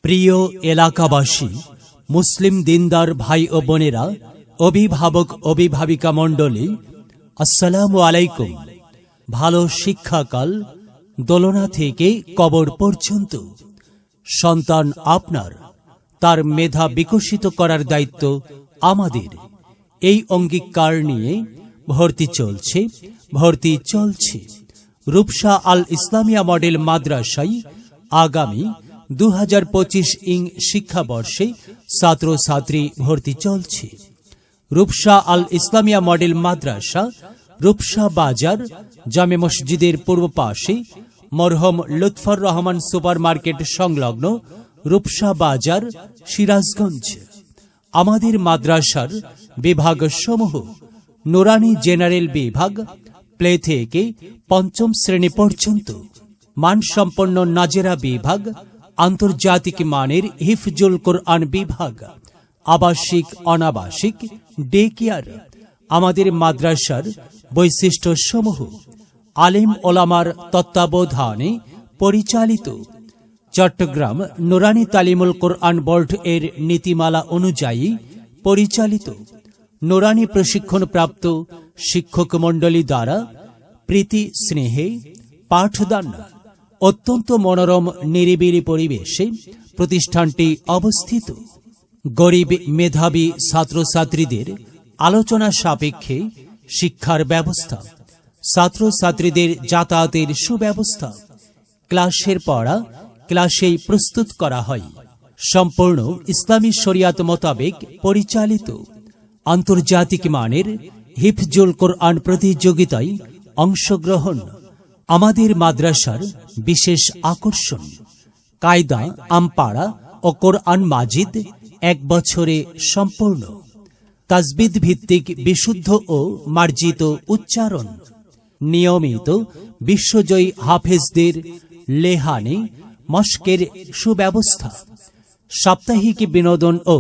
প্রিয় এলাকাবাসী, মুসলিম দিনদার ভাই ও বোনেরা, অভিভাবক অভিভাবিকা মণ্ডলী, আসসালামু আলাইকুম। ভালো শিক্ষাকাল দোলনা থেকে কবর পর্যন্ত সন্তান আপনার, তার মেধা বিকশিত করার দায়িত্ব আমাদের। এই অঙ্গীকার নিয়ে ভর্তি চলছে রূপসা আল ইসলামিয়া মডেল মাদ্রাসায় আগামী 2025 শিক্ষাবর্ষে ছাত্রছাত্রী ভর্তি চলছে। রূপসা আল ইসলামিয়া মডেল মাদ্রাসা রূপসা বাজার জামে মসজিদের পূর্ব পাশে, মরহম লুৎফর রহমান সুপার মার্কেট সংলগ্ন, রূপসা বাজার, সিরাজগঞ্জ। আমাদের মাদ্রাসার বিভাগ সমূহ: নুরানি জেনারেল বিভাগ, প্লে থেকে পঞ্চম শ্রেণী পর্যন্ত; মানসম্পন্ন নাজেরা বিভাগ, আন্তর্জাতিক মানের হিফজুল কোরআন বিভাগ, আবাসিক অনাবাসিক ডে কেয়ার। আমাদের মাদ্রাসার বৈশিষ্ট্য সমূহ: আলেম ওলামার তত্ত্বাবধানে পরিচালিত, চট্টগ্রাম নুরানি তালিমুল কোরআন বোর্ড এর নীতিমালা অনুযায়ী পরিচালিত, নুরানি প্রশিক্ষণপ্রাপ্ত শিক্ষক মণ্ডলী দ্বারা প্রীতি স্নেহে পাঠদান। অত্যন্ত মনোরম নিরিবিলি পরিবেশে প্রতিষ্ঠানটি অবস্থিত। গরিব মেধাবী ছাত্রছাত্রীদের আলোচনা সাপেক্ষে শিক্ষার ব্যবস্থা, ছাত্রছাত্রীদের যাতায়াতের সুব্যবস্থা, ক্লাসের পড়া ক্লাসেই প্রস্তুত করা হয়, সম্পূর্ণ ইসলামী শরিয়াত মোতাবেক পরিচালিত। আন্তর্জাতিক মানের হিফজুল কোরআন প্রতিযোগিতায় অংশগ্রহণ। আমাদের মাদ্রাসার বিশেষ আকর্ষণ: কায়দা, আমপাড়া ও কোরআন মাজিদ 1 বছরে সম্পূর্ণ, তাজবিদ ভিত্তিক বিশুদ্ধ ও মার্জিত উচ্চারণ, নিয়মিত বিশ্বজয়ী হাফেজদের লেহানি মস্কের সুব্যবস্থা, সাপ্তাহিক বিনোদন ও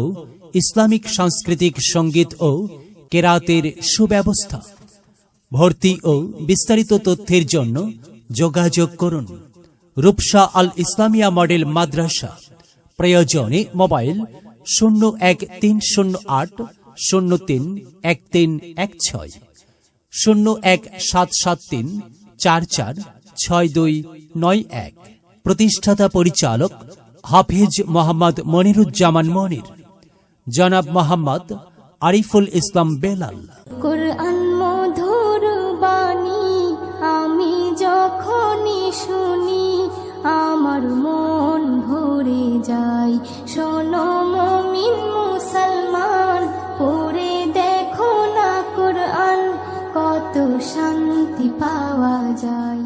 ইসলামিক সাংস্কৃতিক সঙ্গীত ও কেরাতের সুব্যবস্থা। ভর্তি ও বিস্তারিত তথ্যের জন্য যোগাযোগ করুন। রূপসা আল ইসলামিয়া মডেল মাদ্রাসা। প্রয়োজনে মোবাইল 01308 031316, 01773 446291। প্রতিষ্ঠাতা পরিচালক হাফেজ মোহাম্মদ মনিরুজ্জামান মনির, জনাব মোহাম্মদ আরিফুল ইসলাম বেলাল। কোরআন মধুর বাণী আমি যখনই শুনি, আমার মন ভরে যায়। শোনো মুমিন মুসলমান, পড়ে দেখো না কোরআন, কত শান্তি পাওয়া যায়।